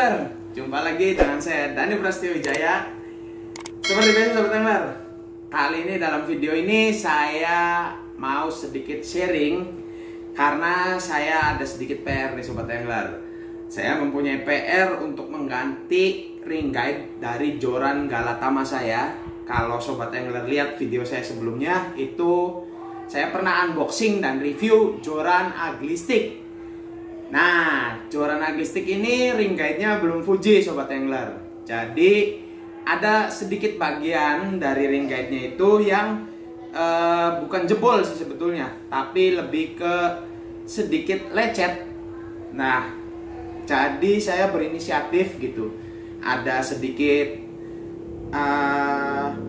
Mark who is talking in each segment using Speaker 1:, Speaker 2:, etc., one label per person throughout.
Speaker 1: Angler, jumpa lagi dengan saya Dani Prasetyo Wijaya. Seperti biasa Sobat Angler, kali ini dalam video ini saya mau sedikit sharing karena saya ada sedikit PR nih Sobat Angler. Saya mempunyai PR untuk mengganti ring guide dari joran Galatama saya. Kalau Sobat Angler lihat video saya sebelumnya, itu saya pernah unboxing dan review joran Ugly Stik. Nah, joran Ugly Stik ini ring guide-nya belum Fuji Sobat Angler. Jadi ada sedikit bagian dari ring guide-nya itu yang bukan jebol sih sebetulnya, tapi lebih ke sedikit lecet. Nah, jadi saya berinisiatif gitu. Ada sedikit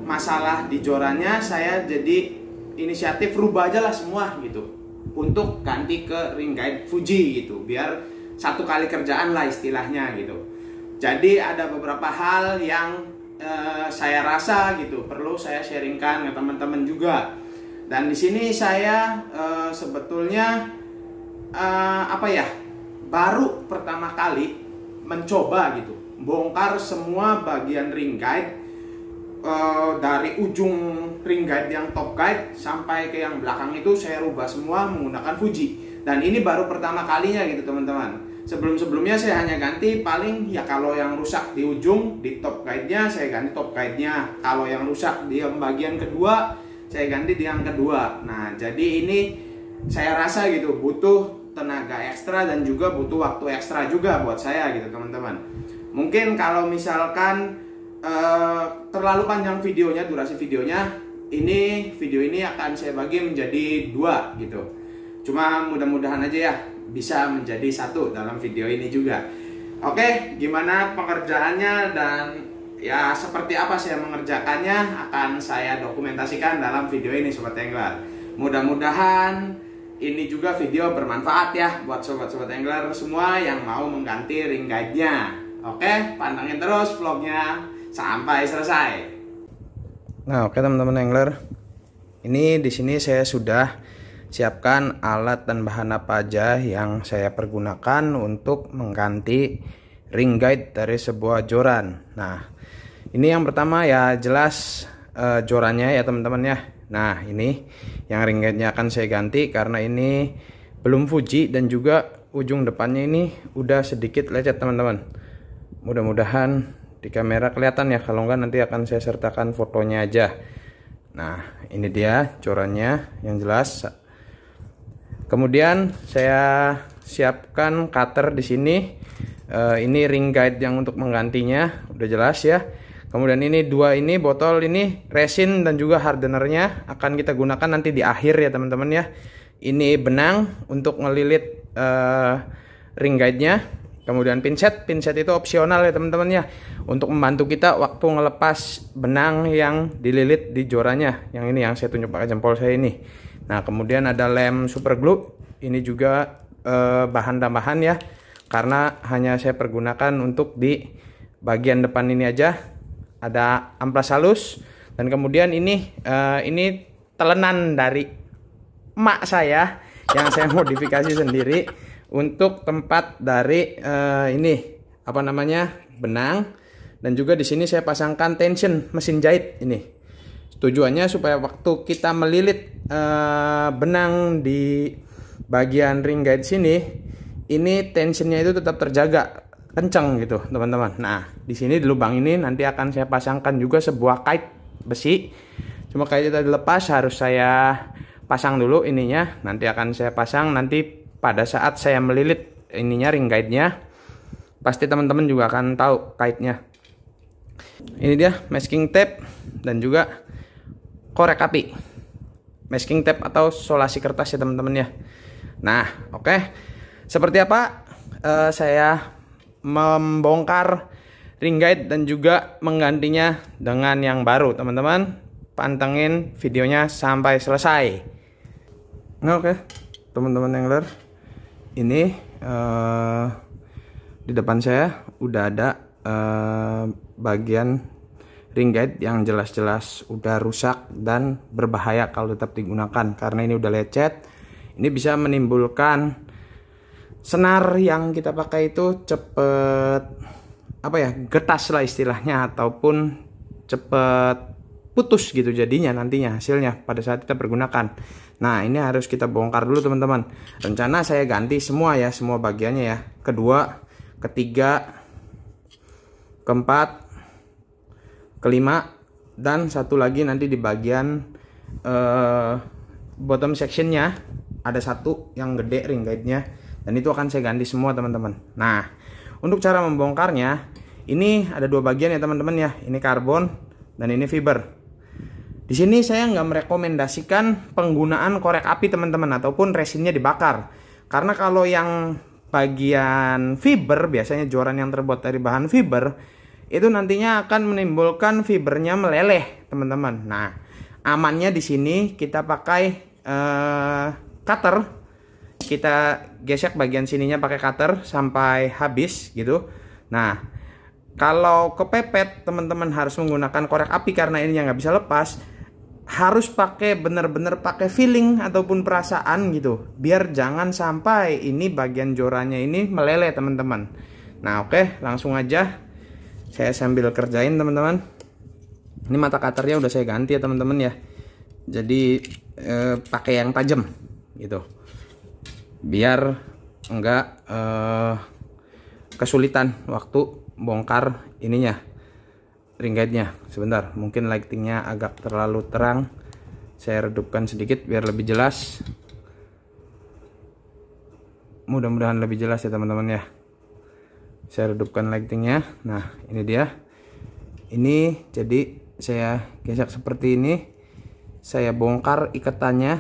Speaker 1: masalah di jorannya, saya jadi inisiatif rubah aja lah semua gitu, untuk ganti ke ring guide Fuji gitu, biar satu kali kerjaan lah istilahnya gitu. Jadi ada beberapa hal yang saya rasa gitu perlu saya sharingkan ke teman-teman juga. Dan di sini saya sebetulnya baru pertama kali mencoba gitu bongkar semua bagian ring guide, dari ujung ring guide yang top guide sampai ke yang belakang itu saya rubah semua menggunakan Fuji. Dan ini baru pertama kalinya gitu teman-teman. Sebelum-sebelumnya saya hanya ganti paling ya kalau yang rusak di ujung di top guide-nya saya ganti top guide-nya. Kalau yang rusak di bagian kedua saya ganti di yang kedua. Nah, jadi ini saya rasa gitu butuh tenaga ekstra dan juga butuh waktu ekstra juga buat saya gitu teman-teman. Mungkin kalau misalkan terlalu panjang videonya, durasi videonya, video ini akan saya bagi menjadi dua gitu. Cuma mudah-mudahan aja ya bisa menjadi satu dalam video ini juga. Oke, gimana pengerjaannya dan ya seperti apa saya mengerjakannya akan saya dokumentasikan dalam video ini Sobat Angler. Mudah-mudahan ini juga video bermanfaat ya buat sobat-sobat angler semua yang mau mengganti ring guide-nya. Oke, pantengin terus vlognya sampai selesai. Nah, oke teman-teman angler. Ini di sini saya sudah siapkan alat dan bahan apa aja yang saya pergunakan untuk mengganti ring guide dari sebuah joran. Nah, ini yang pertama ya jelas jorannya ya teman-teman ya. Nah, ini yang ring guide-nya akan saya ganti karena ini belum Fuji dan juga ujung depannya ini udah sedikit lecet teman-teman. Mudah-mudahan di kamera kelihatan ya, kalau enggak nanti akan saya sertakan fotonya aja. Nah, ini dia jorannya yang jelas. Kemudian saya siapkan cutter di sini. Ini ring guide yang untuk menggantinya udah jelas ya. Kemudian ini dua ini botol ini resin dan juga hardenernya akan kita gunakan nanti di akhir ya teman-teman ya. Ini benang untuk ngelilit ring guide-nya. Kemudian pinset itu opsional ya teman-teman ya, untuk membantu kita waktu ngelepas benang yang dililit di jorannya. Yang ini yang saya tunjuk pakai jempol saya ini. Nah, kemudian ada lem super glue. Ini juga bahan tambahan ya, karena hanya saya pergunakan untuk di bagian depan ini aja. Ada amplas halus dan kemudian ini telenan dari emak saya yang saya modifikasi sendiri untuk tempat dari benang. Dan juga di sini saya pasangkan tension mesin jahit ini. Tujuannya supaya waktu kita melilit benang di bagian ring guide sini, ini tensionnya itu tetap terjaga kencang gitu teman-teman. Nah, di sini di lubang ini nanti akan saya pasangkan juga sebuah kait besi. Cuma kaitnya tadi lepas, harus saya pasang dulu ininya. Nanti akan saya pasang nanti pada saat saya melilit ininya ring guide-nya. Pasti teman-teman juga akan tahu kaitnya. Ini dia masking tape dan juga korek api. Masking tape atau solasi kertas ya teman-teman ya. Nah, oke. Seperti apa saya membongkar ring guide dan juga menggantinya dengan yang baru teman-teman. Pantengin videonya sampai selesai. Nah, oke teman-teman angler, ini di depan saya udah ada bagian ring guide yang jelas-jelas udah rusak dan berbahaya kalau tetap digunakan karena ini udah lecet. Ini bisa menimbulkan senar yang kita pakai itu cepet apa ya, getas lah istilahnya, ataupun cepet putus gitu jadinya nantinya hasilnya pada saat kita pergunakan. Nah, ini harus kita bongkar dulu teman-teman. Rencana saya ganti semua ya, semua bagiannya ya. Kedua, ketiga, keempat, kelima, dan satu lagi nanti di bagian bottom sectionnya ada satu yang gede ring guide-nya, dan itu akan saya ganti semua teman-teman. Nah, untuk cara membongkarnya, ini ada dua bagian ya teman-teman ya. Ini karbon dan ini fiber. Di sini saya nggak merekomendasikan penggunaan korek api teman-teman, ataupun resinnya dibakar. Karena kalau yang bagian fiber, biasanya joran yang terbuat dari bahan fiber, itu nantinya akan menimbulkan fibernya meleleh teman-teman. Nah, amannya di sini kita pakai cutter. Kita gesek bagian sininya pakai cutter sampai habis gitu. Nah, kalau kepepet teman-teman harus menggunakan korek api karena ini nggak bisa lepas. Harus pakai bener-bener pakai feeling ataupun perasaan gitu, biar jangan sampai ini bagian jorannya ini meleleh teman-teman. Nah, oke, langsung aja saya sambil kerjain teman-teman. Ini mata cutternya udah saya ganti ya teman-teman ya, jadi pakai yang tajam gitu, biar enggak kesulitan waktu bongkar ininya, ring guide-nya. Sebentar, mungkin lightingnya agak terlalu terang, saya redupkan sedikit biar lebih jelas. Mudah-mudahan lebih jelas ya teman-teman ya. Saya redupkan lightingnya. Nah, ini dia. Ini jadi saya gesek seperti ini. Saya bongkar ikatannya,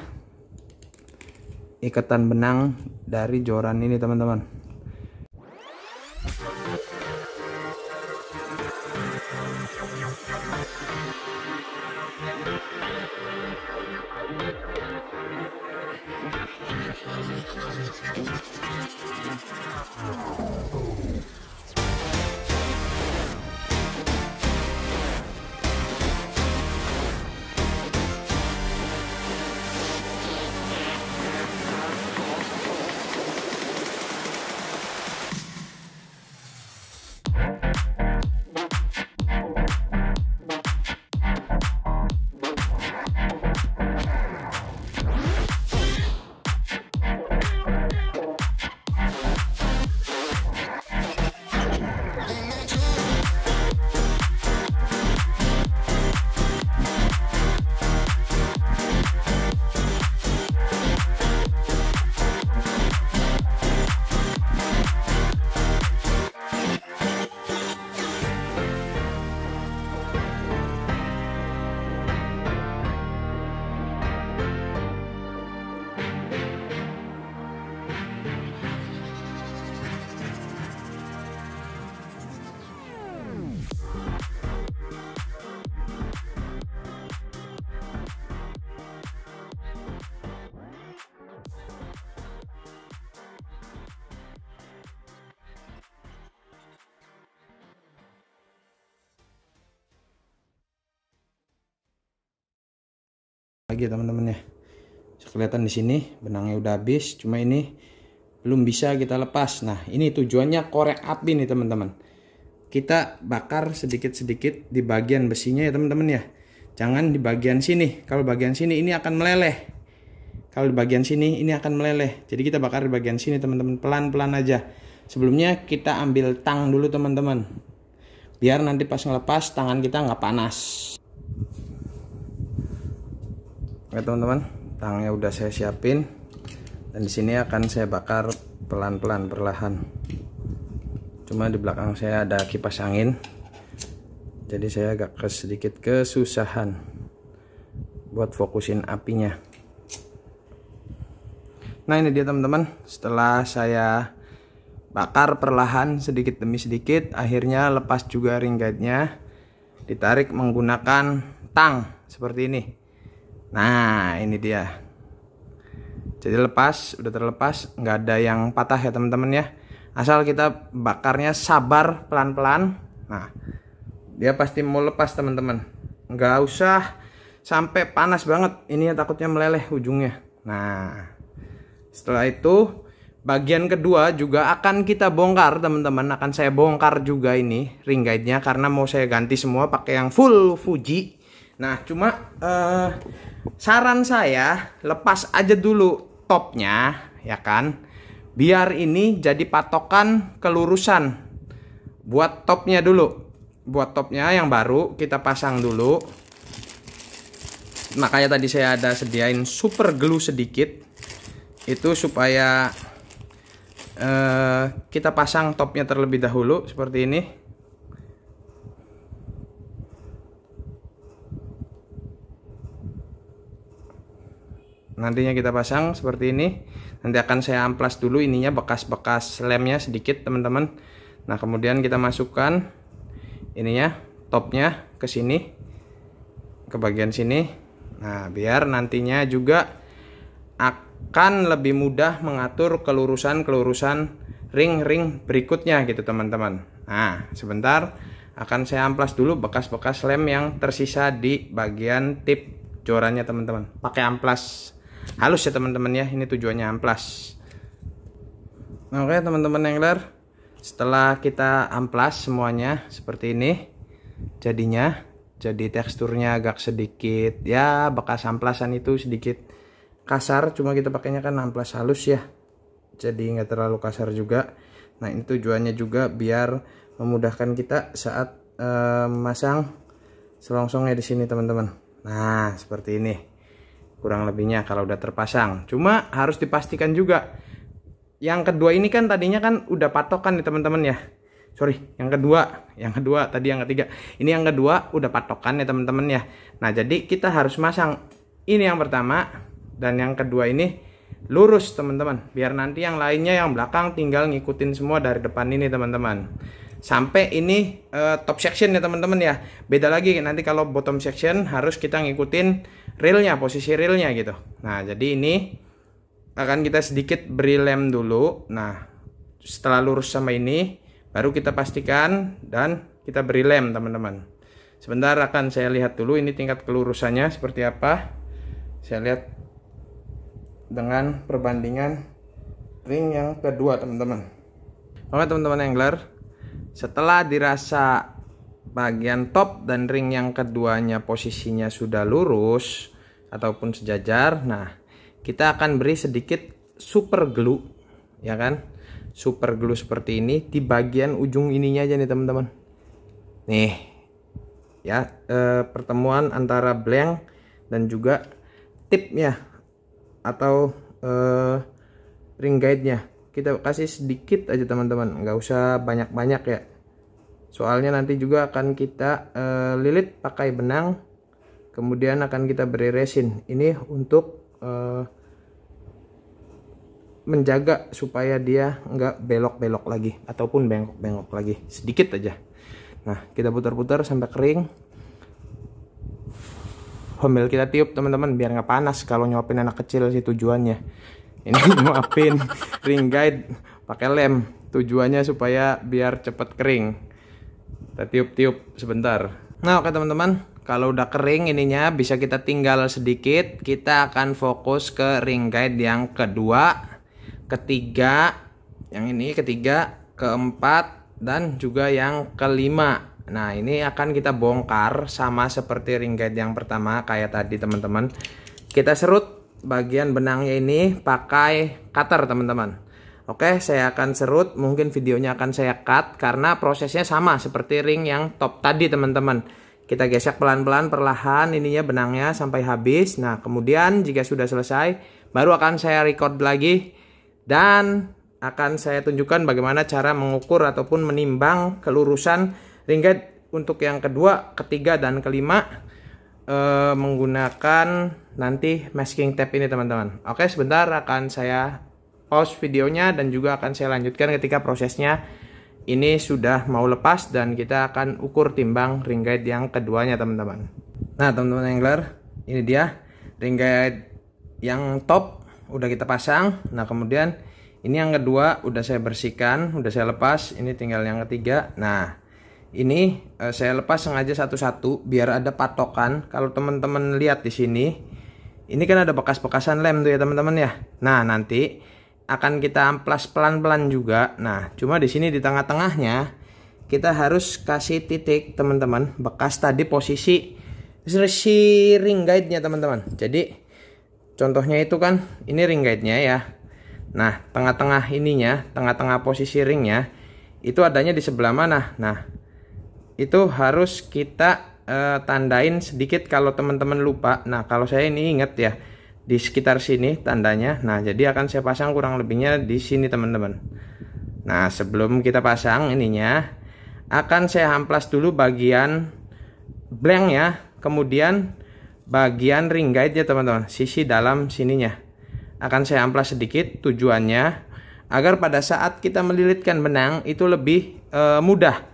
Speaker 1: ikatan benang dari joran ini teman-teman. Lagi teman-teman ya, kelihatan di sini benangnya udah habis, cuma ini belum bisa kita lepas. Nah, ini tujuannya korek api nih teman-teman. Kita bakar sedikit-sedikit di bagian besinya ya teman-teman ya, jangan di bagian sini. Kalau bagian sini ini akan meleleh, kalau di bagian sini ini akan meleleh. Jadi kita bakar di bagian sini teman-teman, pelan-pelan aja. Sebelumnya kita ambil tang dulu teman-teman, biar nanti pas ngelepas tangan kita nggak panas. Oke teman-teman, tangnya udah saya siapin, dan di sini akan saya bakar pelan-pelan, perlahan. Cuma di belakang saya ada kipas angin, jadi saya agak sedikit kesusahan buat fokusin apinya. Nah, ini dia teman-teman, setelah saya bakar perlahan sedikit demi sedikit, akhirnya lepas juga ring guide-nya. Ditarik menggunakan tang seperti ini. Nah, ini dia. Jadi lepas, udah terlepas, nggak ada yang patah ya teman-teman ya. Asal kita bakarnya sabar, pelan-pelan. Nah, dia pasti mau lepas teman-teman. Nggak usah sampai panas banget, ini takutnya meleleh ujungnya. Nah, setelah itu
Speaker 2: bagian kedua juga akan kita bongkar teman-teman, akan saya bongkar juga ini ring guide-nya karena mau saya ganti semua pakai yang full Fuji. Nah cuma saran saya lepas aja dulu topnya ya kan, biar ini jadi patokan kelurusan buat topnya dulu. Buat topnya yang baru kita pasang dulu. Makanya tadi saya ada sediain super glue sedikit, itu supaya kita pasang topnya terlebih dahulu seperti ini. Nantinya kita pasang seperti ini. Nanti akan saya amplas dulu ininya, bekas-bekas lemnya sedikit teman-teman. Nah kemudian kita masukkan ininya, topnya ke sini, ke bagian sini. Nah biar nantinya juga akan lebih mudah mengatur kelurusan ring-ring berikutnya gitu teman-teman. Nah sebentar akan saya amplas dulu bekas-bekas lem yang tersisa di bagian tip jorannya teman-teman. Pakai amplas halus ya teman-teman ya, ini tujuannya amplas. Oke teman-teman angler, setelah kita amplas semuanya seperti ini jadinya, jadi teksturnya agak sedikit ya, bekas amplasan itu sedikit kasar, cuma kita pakainya kan amplas halus ya, jadi nggak terlalu kasar juga. Nah ini tujuannya juga biar memudahkan kita saat masang selongsongnya di sini teman-teman. Nah seperti ini kurang lebihnya kalau udah terpasang. Cuma harus dipastikan juga yang kedua ini kan tadinya kan udah patokan nih teman-teman ya. Sorry, yang kedua tadi yang ketiga. Ini yang kedua udah patokan ya teman-teman ya. Nah, jadi kita harus masang ini yang pertama dan yang kedua ini lurus teman-teman. Biar nanti yang lainnya yang belakang tinggal ngikutin semua dari depan ini teman-teman. Sampai ini top section ya teman-teman ya. Beda lagi nanti kalau bottom section harus kita ngikutin reelnya, posisi reelnya gitu. Nah, jadi ini akan kita sedikit beri lem dulu. Nah setelah lurus sama ini baru kita pastikan dan kita beri lem teman-teman. Sebentar akan saya lihat dulu ini tingkat kelurusannya seperti apa. Saya lihat dengan perbandingan ring yang kedua teman-teman. Oke teman-teman angler, setelah dirasa bagian top dan ring yang keduanya posisinya sudah lurus ataupun sejajar, nah kita akan beri sedikit super glue ya kan, super glue seperti ini di bagian ujung ininya aja nih teman-teman. Nih ya, pertemuan antara blank dan juga tipnya atau ring guide-nya kita kasih sedikit aja teman-teman, nggak usah banyak-banyak ya, soalnya nanti juga akan kita lilit pakai benang, kemudian akan kita beri resin ini untuk menjaga supaya dia nggak belok-belok lagi ataupun bengkok-bengkok lagi, sedikit aja. Nah kita putar-putar sampai kering, sambil kita tiup teman-teman biar nggak panas kalau nyuapin anak kecil sih tujuannya. Ini nyuapin ring guide pakai lem, tujuannya supaya biar cepet kering. Kita tiup-tiup sebentar. Nah oke teman-teman, kalau udah kering ininya bisa kita tinggal sedikit. Kita akan fokus ke ring guide yang kedua, ketiga, yang ini ketiga, keempat, dan juga yang kelima. Nah ini akan kita bongkar sama seperti ring guide yang pertama kayak tadi teman-teman. Kita serut bagian benangnya ini pakai cutter teman-teman. Oke, saya akan serut, mungkin videonya akan saya cut karena prosesnya sama seperti ring yang top tadi teman-teman. Kita gesek pelan-pelan perlahan ininya benangnya sampai habis. Nah kemudian jika sudah selesai baru akan saya record lagi dan akan saya tunjukkan bagaimana cara mengukur ataupun menimbang kelurusan ring guide untuk yang kedua, ketiga, dan kelima menggunakan nanti masking tape ini teman-teman. Oke, sebentar akan saya pause videonya dan juga akan saya lanjutkan ketika prosesnya ini sudah mau lepas dan kita akan ukur timbang ring guide yang keduanya teman-teman. Nah teman-teman angler, ini dia ring guide yang top udah kita pasang. Nah kemudian ini yang kedua udah saya bersihkan, udah saya lepas, ini tinggal yang ketiga. Nah ini saya lepas sengaja satu-satu biar ada patokan. Kalau teman-teman lihat di sini, ini kan ada bekas-bekasan lem tuh ya teman-teman ya. Nah nanti akan kita amplas pelan-pelan juga. Nah, cuma di sini di tengah-tengahnya kita harus kasih titik teman-teman, bekas tadi posisi ring guide-nya teman-teman. Jadi contohnya itu kan ini ring guide-nya ya. Nah, tengah-tengah ininya, tengah-tengah posisi ringnya itu adanya di sebelah mana? Nah, itu harus kita tandain sedikit kalau teman-teman lupa. Nah, kalau saya ini ingat ya, di sekitar sini tandanya. Nah, jadi akan saya pasang kurang lebihnya di sini teman-teman. Nah, sebelum kita pasang ininya, akan saya amplas dulu bagian blank ya, kemudian bagian ring guide ya teman-teman, sisi dalam sininya akan saya amplas sedikit, tujuannya agar pada saat kita melilitkan benang itu lebih mudah.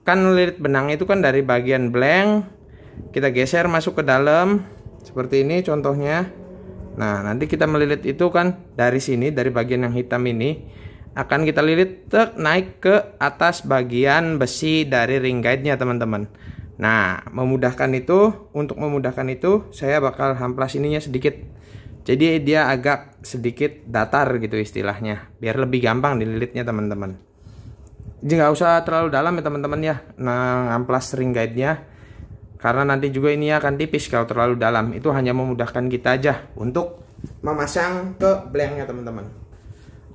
Speaker 2: Kan melilit benang itu kan dari bagian blank kita geser masuk ke dalam seperti ini contohnya. Nah, nanti kita melilit itu kan dari sini, dari bagian yang hitam ini akan kita lilit naik ke atas bagian besi dari ring guide-nya teman-teman. Nah, untuk memudahkan itu saya bakal amplas ininya sedikit. Jadi dia agak sedikit datar gitu istilahnya, biar lebih gampang dililitnya teman-teman. Jadi nggak usah terlalu dalam ya teman-teman ya, nah amplas ring guide-nya, karena nanti juga ini akan tipis kalau terlalu dalam. Itu hanya memudahkan kita aja untuk memasang ke blanknya teman-teman.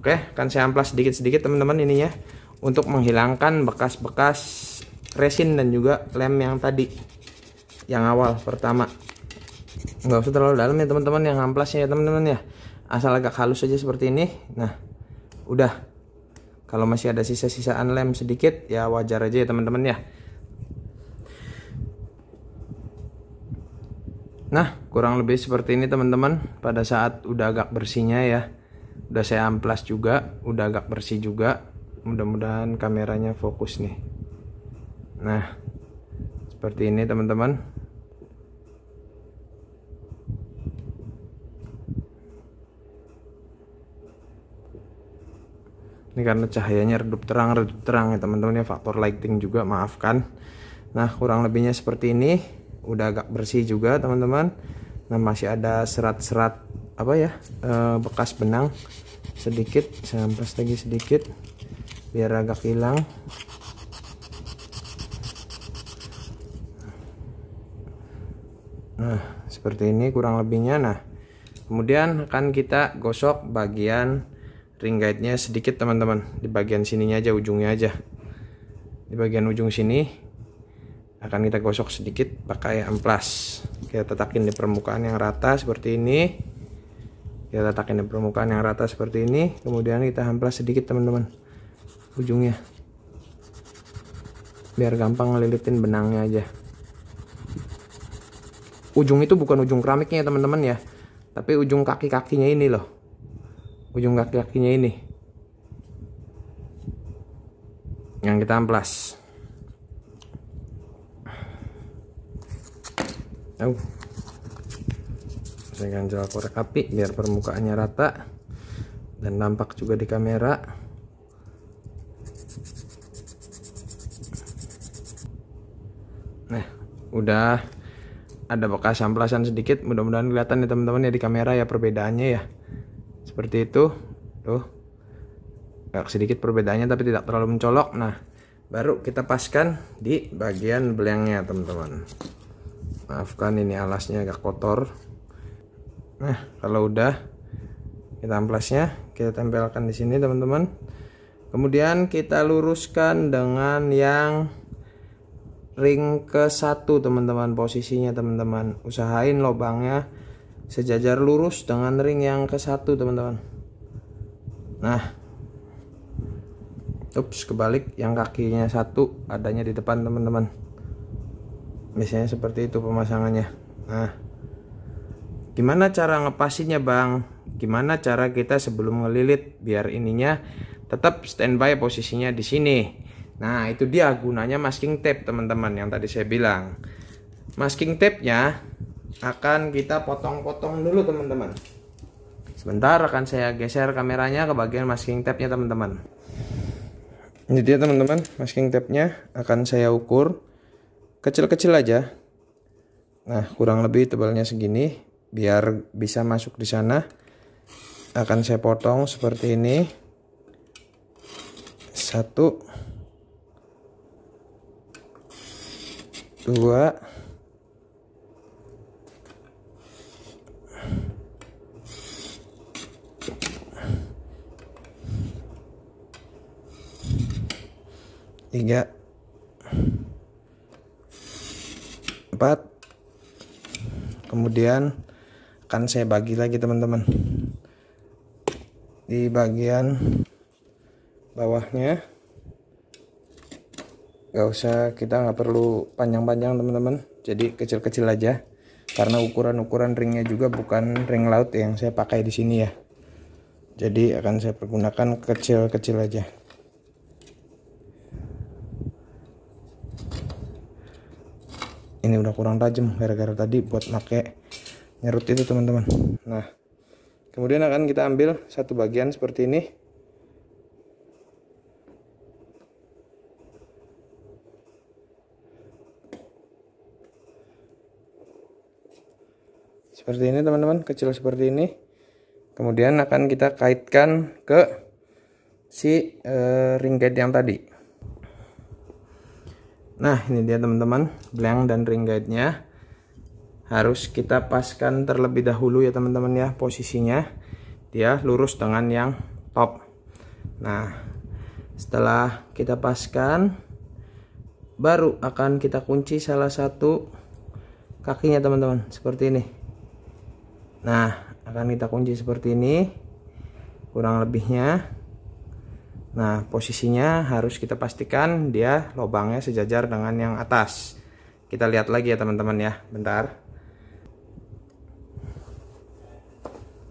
Speaker 2: Oke, akan saya amplas sedikit-sedikit teman-teman ininya, untuk menghilangkan bekas-bekas resin dan juga lem yang tadi, yang awal pertama. Nggak usah terlalu dalam ya teman-teman yang amplasnya ya teman-teman ya, asal agak halus aja seperti ini. Nah, udah. Kalau masih ada sisa-sisaan lem sedikit ya wajar aja ya teman-teman ya. Nah, kurang lebih seperti ini teman-teman. Pada saat udah agak bersihnya ya, udah saya amplas juga, udah agak bersih juga. Mudah-mudahan kameranya fokus nih. Nah, seperti ini teman-teman. Ini karena cahayanya redup terang ya teman-teman ya, faktor lighting juga, maafkan. Nah, kurang lebihnya seperti ini. Udah agak bersih juga teman-teman. Nah, masih ada serat-serat apa ya, bekas benang sedikit. Saya amplas lagi sedikit biar agak hilang. Nah, seperti ini kurang lebihnya. Nah, kemudian akan kita gosok bagian ring guide-nya sedikit teman-teman, di bagian sininya aja, ujungnya aja. Di bagian ujung sini akan kita gosok sedikit pakai amplas. Kita tatakin di permukaan yang rata seperti ini. Kita tatakin di permukaan yang rata seperti ini, kemudian kita amplas sedikit teman-teman ujungnya, biar gampang ngelilitin benangnya aja. Ujung itu bukan ujung keramiknya teman-teman ya, tapi ujung kaki-kakinya ini loh. Ujung kaki-kakinya ini yang kita amplas. Saya ganjel korek api biar permukaannya rata dan nampak juga di kamera. Nah, udah ada bekas amplasan sedikit, mudah-mudahan kelihatan ya teman-teman ya di kamera ya perbedaannya ya. Seperti itu, tuh agak sedikit perbedaannya tapi tidak terlalu mencolok. Nah, baru kita paskan di bagian belangnya teman-teman. Maafkan ini alasnya agak kotor. Nah, kalau udah kita amplasnya, kita tempelkan di sini teman-teman. Kemudian kita luruskan dengan yang ring ke-1 teman-teman, posisinya teman-teman. Usahain lubangnya sejajar lurus dengan ring yang ke-1 teman-teman. Nah, kebalik, yang kakinya 1 adanya di depan teman-teman. Biasanya seperti itu pemasangannya. Nah, gimana cara ngepasinya bang? Gimana cara kita sebelum ngelilit biar ininya tetap standby posisinya di sini? Nah, itu dia gunanya masking tape teman-teman yang tadi saya bilang. Masking tape-nya akan kita potong-potong dulu teman-teman. Sebentar akan saya geser kameranya ke bagian masking tape-nya teman-teman. Ini dia teman-teman, masking tape-nya akan saya ukur kecil-kecil aja. Nah, kurang lebih tebalnya segini biar bisa masuk di sana. akan saya potong seperti ini. 1, 2, 3, 4. Kemudian akan saya bagi lagi teman-teman. Di bagian bawahnya nggak perlu panjang-panjang teman-teman, jadi kecil-kecil aja karena ukuran ringnya juga bukan ring laut yang saya pakai di sini ya, jadi akan saya pergunakan kecil-kecil aja. Ini udah kurang tajam gara-gara tadi buat pakai nyerut itu teman-teman. Nah, kemudian akan kita ambil satu bagian seperti ini. Seperti ini teman-teman, kecil seperti ini. Kemudian akan kita kaitkan ke si ring guide yang tadi. Nah, ini dia teman-teman, blank dan ring guide-nya. Harus kita paskan terlebih dahulu ya teman-teman ya, posisinya dia lurus dengan yang top. Nah, setelah kita paskan, baru akan kita kunci salah satu kakinya teman-teman, seperti ini. Nah, akan kita kunci seperti ini kurang lebihnya. Nah, posisinya harus kita pastikan dia lubangnya sejajar dengan yang atas. Kita lihat lagi ya teman-teman ya, bentar.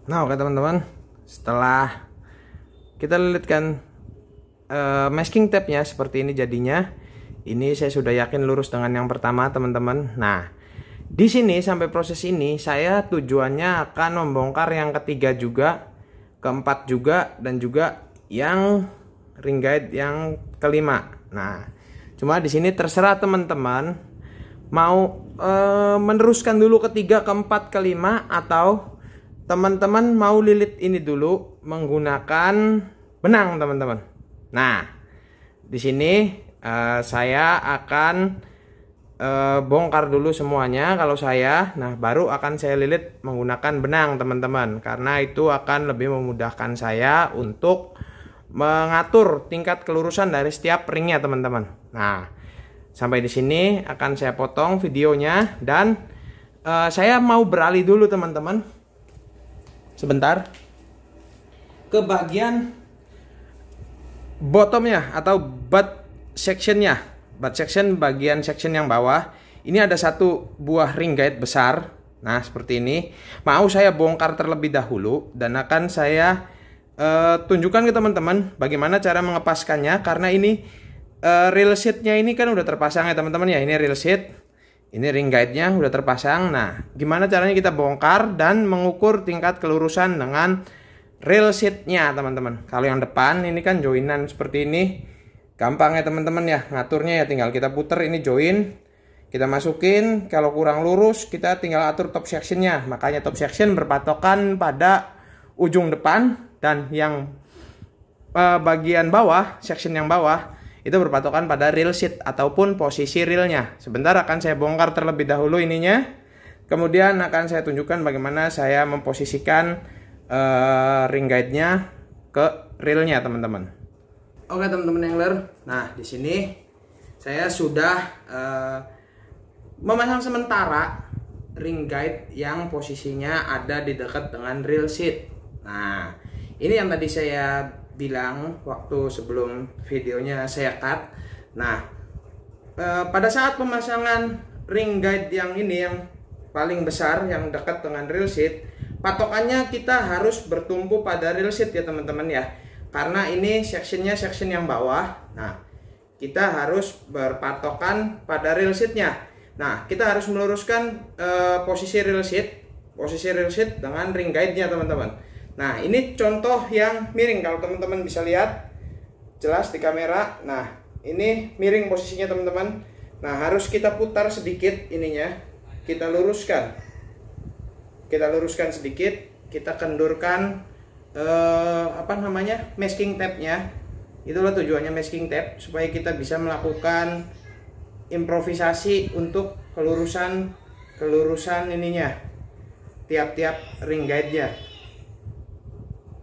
Speaker 2: Nah, oke teman-teman, setelah kita lilitkan masking tape-nya seperti ini jadinya. Ini saya sudah yakin lurus dengan yang pertama teman-teman. Nah, di sini sampai proses ini saya tujuannya akan membongkar yang ketiga juga, keempat juga, dan juga yang ring guide yang kelima. Nah, cuma di sini terserah teman-teman mau meneruskan dulu ketiga, keempat, kelima, atau teman-teman mau lilit ini dulu menggunakan benang teman-teman. Nah, di sini saya akan bongkar dulu semuanya kalau saya. Nah, baru akan saya lilit menggunakan benang teman-teman, karena itu akan lebih memudahkan saya untuk mengatur tingkat kelurusan dari setiap ringnya teman-teman. Nah, sampai di sini akan saya potong videonya, dan saya mau beralih dulu teman-teman sebentar ke bagian bottomnya atau butt sectionnya. Butt section, bagian section yang bawah. Ini ada satu buah ring guide besar. Nah, seperti ini. Mau saya bongkar terlebih dahulu, dan akan saya tunjukkan ke teman-teman bagaimana cara mengepaskannya. Karena ini reel sheet-nya ini kan udah terpasang ya teman-teman ya. Ini reel sheet, ini ring guide-nya udah terpasang. Nah, gimana caranya kita bongkar dan mengukur tingkat kelurusan dengan reel sheet-nya teman-teman. Kalau yang depan ini kan joinan seperti ini. Gampang ya teman-teman ya, ngaturnya ya tinggal kita puter ini join, kita masukin. Kalau kurang lurus kita tinggal atur top sectionnya. Makanya top section berpatokan pada ujung depan, dan yang bagian bawah, section yang bawah itu berpatokan pada reel sheet ataupun posisi reelnya. Sebentar akan saya bongkar terlebih dahulu ininya, kemudian akan saya tunjukkan bagaimana saya memposisikan ring guide-nya ke reelnya teman-teman. Oke teman-teman angler, nah di sini saya sudah memasang sementara ring guide yang posisinya ada di dekat dengan reel sheet. Nah, ini yang tadi saya bilang waktu sebelum videonya saya cut. Nah, pada saat pemasangan ring guide yang ini yang paling besar yang dekat dengan reel sheet, patokannya kita harus bertumpu pada reel sheet ya teman-teman ya. Karena ini sectionnya section yang bawah. Nah, kita harus berpatokan pada reel sheet-nya. Nah, kita harus meluruskan posisi reel sheet dengan ring guide-nya teman-teman. Nah, ini contoh yang miring. Kalau teman-teman bisa lihat jelas di kamera. Nah, ini miring posisinya teman-teman. Nah, harus kita putar sedikit ininya. Kita luruskan sedikit. Kita kendurkan masking tape-nya. Itulah tujuannya masking tape, supaya kita bisa melakukan improvisasi untuk kelurusan ininya, tiap-tiap ring guide-nya.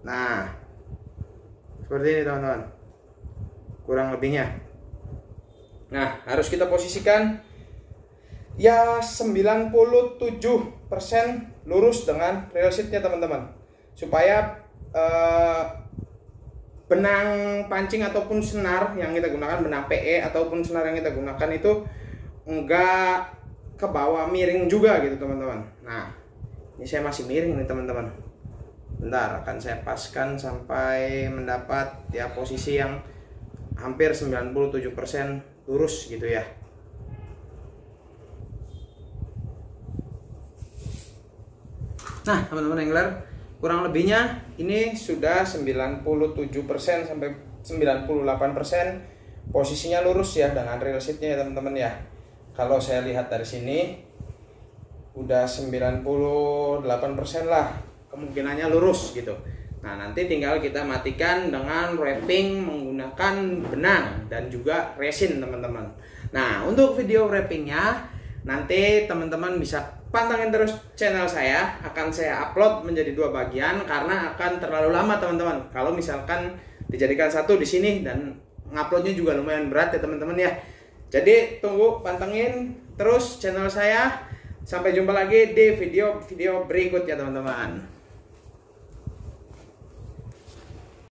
Speaker 2: Nah, seperti ini teman-teman, kurang lebihnya. Nah, harus kita posisikan ya 97% lurus dengan rail seat-nya teman-teman, supaya benang pancing ataupun senar yang kita gunakan, benang PE ataupun senar yang kita gunakan itu enggak ke bawah miring juga gitu teman-teman. Nah, ini saya masih miring nih teman-teman. Bentar, akan saya paskan sampai mendapat ya posisi yang hampir 97% lurus gitu ya. Nah, teman-teman angler, kurang lebihnya ini sudah 97% sampai 98% posisinya lurus ya dengan rail seat-nya ya teman-teman ya. Kalau saya lihat dari sini udah 98% lah kemungkinannya lurus gitu. Nah, nanti tinggal kita matikan dengan wrapping menggunakan benang dan juga resin teman-teman. Nah, untuk video wrappingnya nanti teman-teman bisa pantengin terus channel saya. Akan saya upload menjadi 2 bagian karena akan terlalu lama teman-teman. Kalau misalkan dijadikan satu di sini, dan nguploadnya juga lumayan berat ya teman-teman ya. Jadi tunggu, pantengin terus channel saya. Sampai jumpa lagi di video berikutnya teman-teman.